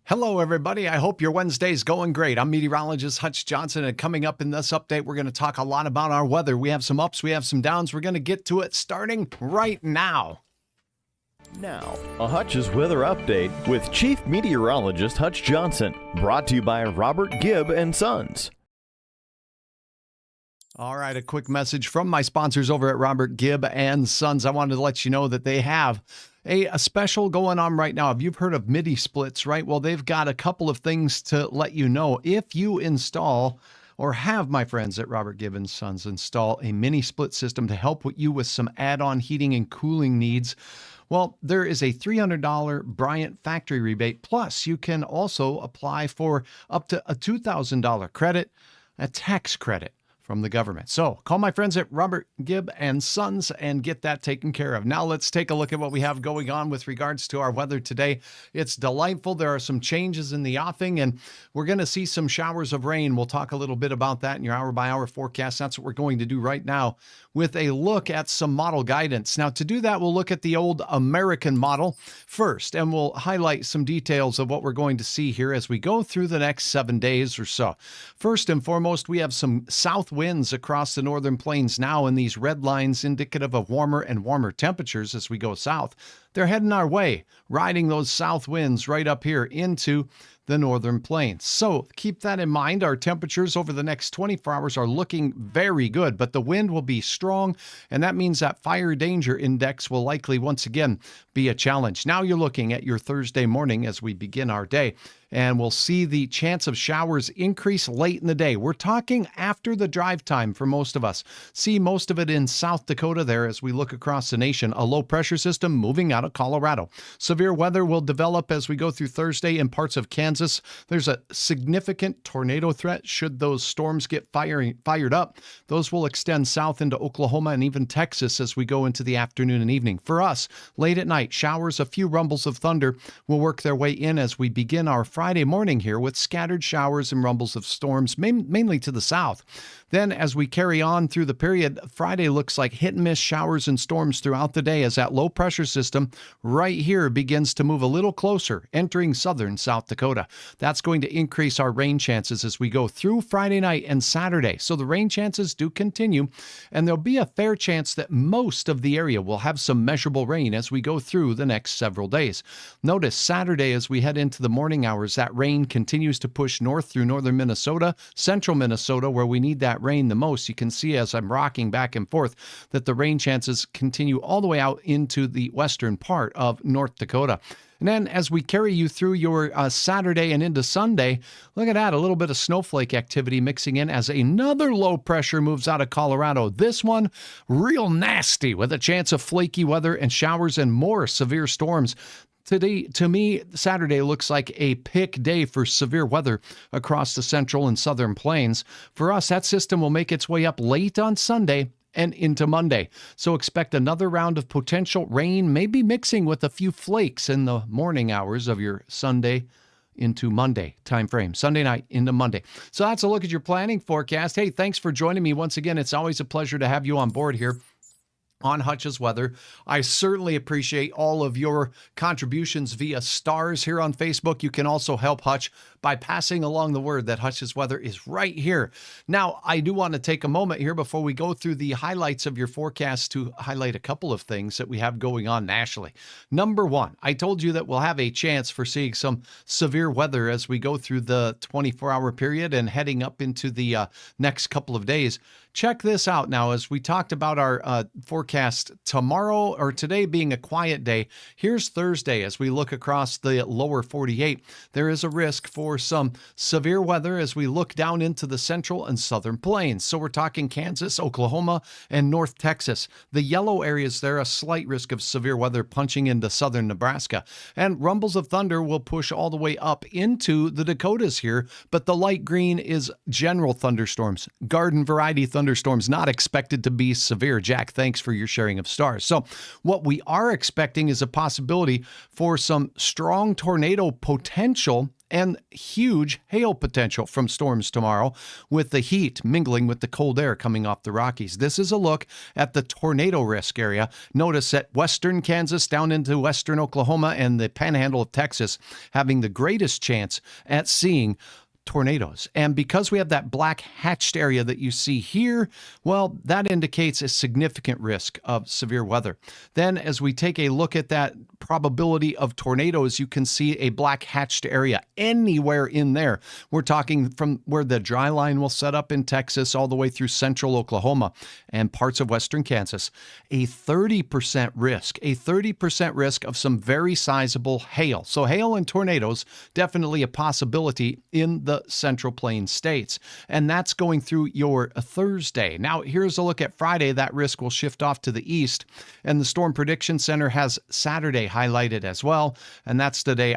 Hello, everybody. I hope your Wednesday's going great. I'm meteorologist Hutch Johnson, and coming up in this update, we're going to talk a lot about our weather. We have some ups, we have some downs. We're going to get to it starting right now. Now, a Hutch's weather update with Chief Meteorologist Hutch Johnson, brought to you by Robert Gibb and Sons. All right, a quick message from my sponsors over at Robert Gibb and Sons. I wanted to let you know that they have a special going on right now. If you've heard of MIDI splits, right? Well, they've got a couple of things to let you know. If you install or have my friends at Robert Gibb and Sons install a mini split system to help you with some add-on heating and cooling needs, well, there is a $300 Bryant factory rebate. Plus, you can also apply for up to a $2,000 credit, a tax credit from the government. So call my friends at Robert Gibb and Sons and get that taken care of. Now let's take a look at what we have going on with regards to our weather today. It's delightful. There are some changes in the offing, and we're going to see some showers of rain. We'll talk a little bit about that in your hour-by-hour forecast. That's what we're going to do right now with a look at some model guidance. Now, to do that, we'll look at the old American model first, and we'll highlight some details of what we're going to see here as we go through the next 7 days or so. First and foremost, we have some south winds across the northern plains now, and these red lines indicative of warmer and warmer temperatures as we go south. They're heading our way, riding those south winds right up here into the northern plains. So keep that in mind. Our temperatures over the next 24 hours are looking very good, but the wind will be strong, and that means that fire danger index will likely once again be a challenge. Now you're looking at your Thursday morning as we begin our day, and we'll see the chance of showers increase late in the day. We're talking after the drive time for most of us. See most of it in South Dakota there as we look across the nation. A low pressure system moving out of Colorado. Severe weather will develop as we go through Thursday in parts of Kansas. There's a significant tornado threat should those storms get fired up. Those will extend south into Oklahoma and even Texas as we go into the afternoon and evening. For us, late at night, showers, a few rumbles of thunder will work their way in as we begin our Friday morning here with scattered showers and rumbles of storms, mainly to the south. Then as we carry on through the period, Friday looks like hit and miss showers and storms throughout the day as that low pressure system right here begins to move a little closer, entering southern South Dakota. That's going to increase our rain chances as we go through Friday night and Saturday. So the rain chances do continue, and there'll be a fair chance that most of the area will have some measurable rain as we go through the next several days. Notice Saturday as we head into the morning hours, that rain continues to push north through northern Minnesota, central Minnesota, where we need that rain the most. You can see as I'm rocking back and forth that the rain chances continue all the way out into the western part of North Dakota. And then as we carry you through your Saturday and into Sunday, look at that, a little bit of snowflake activity mixing in as another low pressure moves out of Colorado. This one real nasty with a chance of flaky weather and showers and more severe storms. Today, to me, Saturday looks like a pick day for severe weather across the central and southern plains. For us, that system will make its way up late on Sunday and into Monday. So expect another round of potential rain, maybe mixing with a few flakes in the morning hours of your Sunday into Monday time frame, Sunday night into Monday. So that's a look at your planning forecast. Hey, thanks for joining me once again. It's always a pleasure to have you on board here on Hutch's Weather. I certainly appreciate all of your contributions via stars here on Facebook. You can also help Hutch by passing along the word that Hutch's Weather is right here. Now, I do want to take a moment here before we go through the highlights of your forecast to highlight a couple of things that we have going on nationally. Number one, I told you that we'll have a chance for seeing some severe weather as we go through the 24-hour period and heading up into the next couple of days. Check this out now. As we talked about our forecast tomorrow or today being a quiet day, here's Thursday. As we look across the lower 48, there is a risk for some severe weather as we look down into the central and southern plains. So we're talking Kansas, Oklahoma, and North Texas. The yellow areas there, a slight risk of severe weather punching into southern Nebraska. And rumbles of thunder will push all the way up into the Dakotas here, but the light green is general thunderstorms, garden variety thunderstorms, not expected to be severe. Jack, thanks for your sharing of stars. So what we are expecting is a possibility for some strong tornado potential and huge hail potential from storms tomorrow, with the heat mingling with the cold air coming off the Rockies. This is a look at the tornado risk area. Notice that western Kansas down into western Oklahoma and the panhandle of Texas having the greatest chance at seeing tornadoes. And because we have that black hatched area that you see here, well, that indicates a significant risk of severe weather. Then as we take a look at that probability of tornadoes, you can see a black hatched area anywhere in there. We're talking from where the dry line will set up in Texas all the way through central Oklahoma and parts of western Kansas. A 30% risk of some very sizable hail. So hail and tornadoes, definitely a possibility in the Central Plains states. And that's going through your Thursday. Now, here's a look at Friday. That risk will shift off to the east. And the Storm Prediction Center has Saturday highlighted as well. And that's the day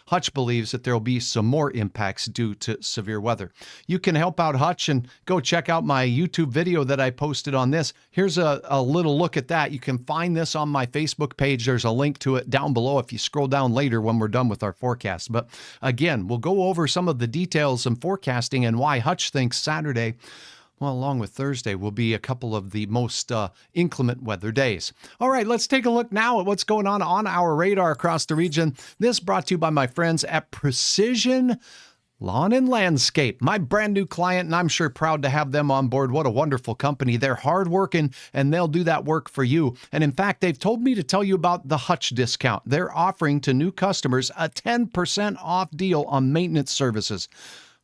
Hutch believes that there will be some more impacts due to severe weather. You can help out Hutch and go check out my YouTube video that I posted on this. Here's a little look at that. You can find this on my Facebook page. There's a link to it down below if you scroll down later when we're done with our forecast. But again, we'll go over some of the details and forecasting and why Hutch thinks Saturday, well, along with Thursday, will be a couple of the most inclement weather days. All right, let's take a look now at what's going on our radar across the region. This brought to you by my friends at Precision Lawn and Landscape, my brand new client, and I'm sure proud to have them on board. What a wonderful company. They're hardworking, and they'll do that work for you. And in fact, they've told me to tell you about the Hutch discount. They're offering to new customers a 10% off deal on maintenance services.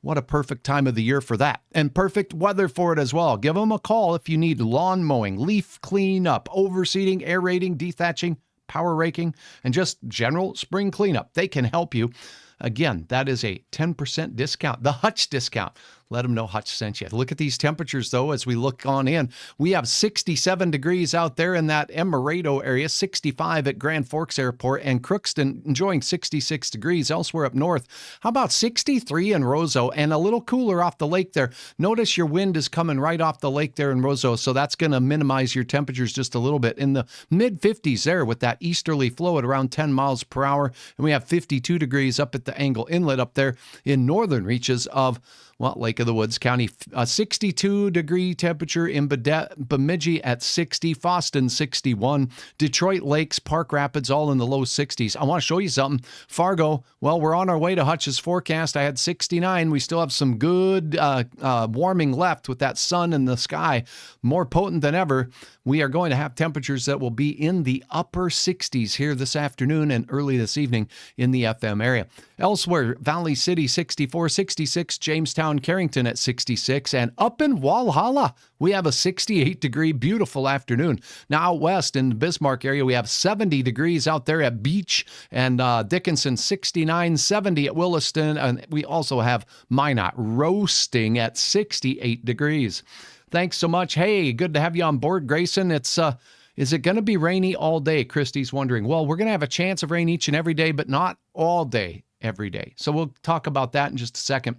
What a perfect time of the year for that, and perfect weather for it as well. Give them a call if you need lawn mowing, leaf cleanup, overseeding, aerating, dethatching, power raking, and just general spring cleanup. They can help you. Again, that is a 10% discount, the Hutch discount. Let them know Hutch sent you. Look at these temperatures, though, as we look on in. We have 67 degrees out there in that Emerado area, 65 at Grand Forks Airport, and Crookston enjoying 66 degrees elsewhere up north. How about 63 in Roseau, and a little cooler off the lake there. Notice your wind is coming right off the lake there in Roseau, so that's going to minimize your temperatures just a little bit. In the mid-50s there with that easterly flow at around 10 miles per hour, and we have 52 degrees up at the Angle Inlet up there in northern reaches of Lake of the Woods County. 62-degree temperature in Bemidji at 60, Foston 61, Detroit Lakes, Park Rapids, all in the low 60s. I want to show you something. Fargo, well, we're on our way to Hutch's forecast. I had 69. We still have some good warming left with that sun in the sky, more potent than ever. We are going to have temperatures that will be in the upper 60s here this afternoon and early this evening in the FM area. Elsewhere, Valley City 64, 66, Jamestown, Carrington at 66, and up in Walhalla, we have a 68-degree beautiful afternoon. Now out west in the Bismarck area, we have 70 degrees out there at Beach and Dickinson, 69, 70 at Williston, and we also have Minot roasting at 68 degrees. Thanks so much. Hey, good to have you on board, Grayson. Is it going to be rainy all day? Christy's wondering. Well, we're going to have a chance of rain each and every day, but not all day, every day. So we'll talk about that in just a second.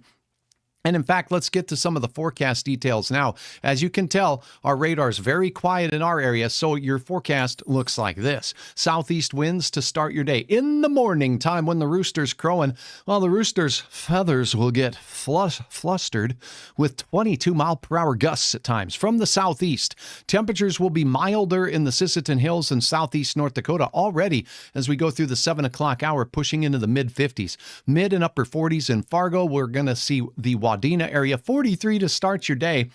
And in fact, let's get to some of the forecast details now. As you can tell, our radar is very quiet in our area, so your forecast looks like this. Southeast winds to start your day. In the morning time when the rooster's crowing, well, the rooster's feathers will get flustered with 22-mile-per-hour gusts at times from the southeast. Temperatures will be milder in the Sisseton Hills and southeast North Dakota already as we go through the 7 o'clock hour, pushing into the mid-50s. Mid and upper 40s in Fargo. We're going to see the Wadena area, 43 to start your day.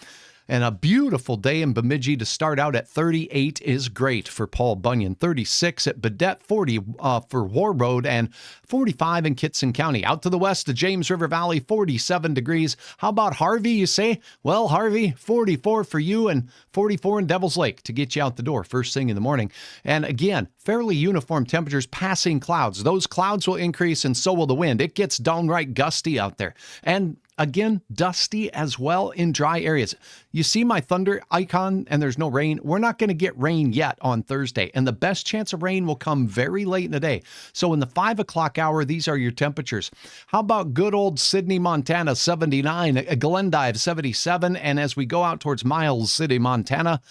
And a beautiful day in Bemidji to start out at 38 is great for Paul Bunyan. 36 at Badette, 40 for War Road, and 45 in Kitson County. Out to the west, the James River Valley, 47 degrees. How about Harvey, you say? Well, Harvey, 44 for you and 44 in Devil's Lake to get you out the door first thing in the morning. And again, fairly uniform temperatures, passing clouds. Those clouds will increase and so will the wind. It gets downright gusty out there. And again, dusty as well in dry areas. You see my thunder icon and there's no rain. We're not going to get rain yet on Thursday. And the best chance of rain will come very late in the day. So in the 5 o'clock hour, these are your temperatures. How about good old Sidney, Montana, 79, Glendive, 77. And as we go out towards Miles City, Montana,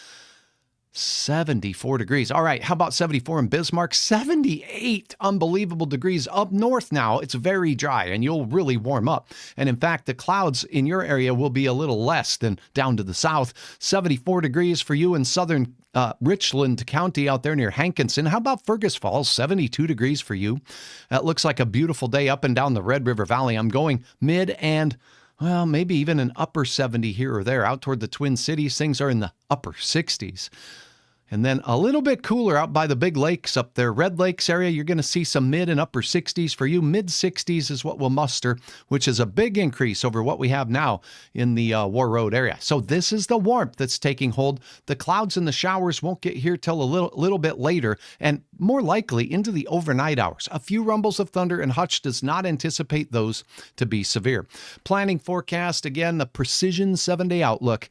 74 degrees. All right, how about 74 in Bismarck? 78 unbelievable degrees. Up north now, it's very dry and you'll really warm up. And in fact, the clouds in your area will be a little less than down to the south. 74 degrees for you in southern Richland County out there near Hankinson. How about Fergus Falls? 72 degrees for you. That looks like a beautiful day up and down the Red River Valley. I'm going mid and well, maybe even an upper 70 here or there. Out toward the Twin Cities, things are in the upper 60s. And then a little bit cooler out by the big lakes up there. Red Lakes area, you're going to see some mid and upper 60s for you. Mid 60s is what we'll muster, which is a big increase over what we have now in the War Road area. So this is the warmth that's taking hold. The clouds and the showers won't get here till a little bit later and more likely into the overnight hours. A few rumbles of thunder, and Hutch does not anticipate those to be severe. Planning forecast, again, the precision 7-day outlook.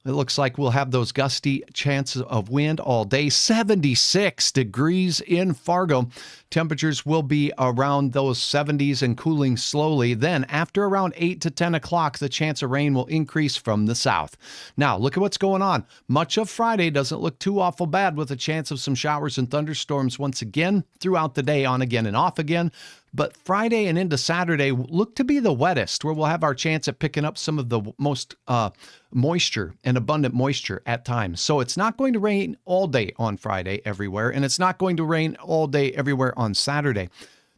It looks like we'll have those gusty chances of wind all day. 76 degrees in Fargo. Temperatures will be around those 70s and cooling slowly. Then after around 8 to 10 o'clock, the chance of rain will increase from the south. Now, look at what's going on. Much of Friday doesn't look too awful bad with a chance of some showers and thunderstorms once again throughout the day, on again and off again. But Friday and into Saturday look to be the wettest, where we'll have our chance at picking up some of the most moisture and abundant moisture at times. So it's not going to rain all day on Friday everywhere, and it's not going to rain all day everywhere on Saturday.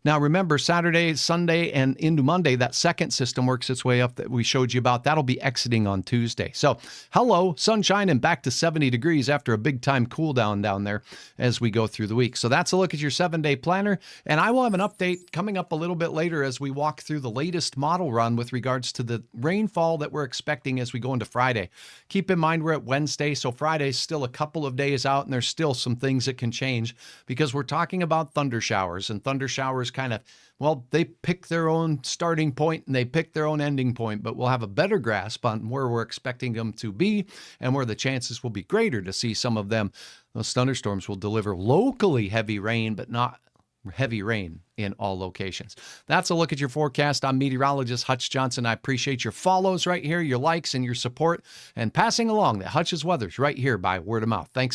Now, remember, Saturday, Sunday, and into Monday, that second system works its way up that we showed you about. That'll be exiting on Tuesday. So, hello, sunshine and back to 70 degrees after a big-time cool-down down there as we go through the week. So that's a look at your 7-day planner. And I will have an update coming up a little bit later as we walk through the latest model run with regards to the rainfall that we're expecting as we go into Friday. Keep in mind we're at Wednesday, so Friday's still a couple of days out, and there's still some things that can change because we're talking about thunder showers, and thunder showers kind of, well, they pick their own starting point and they pick their own ending point, but we'll have a better grasp on where we're expecting them to be and where the chances will be greater to see some of them. Those thunderstorms will deliver locally heavy rain, but not heavy rain in all locations. That's a look at your forecast. I'm meteorologist Hutch Johnson. I appreciate your follows right here, your likes and your support, and passing along that Hutch's weather's right here by word of mouth. Thanks.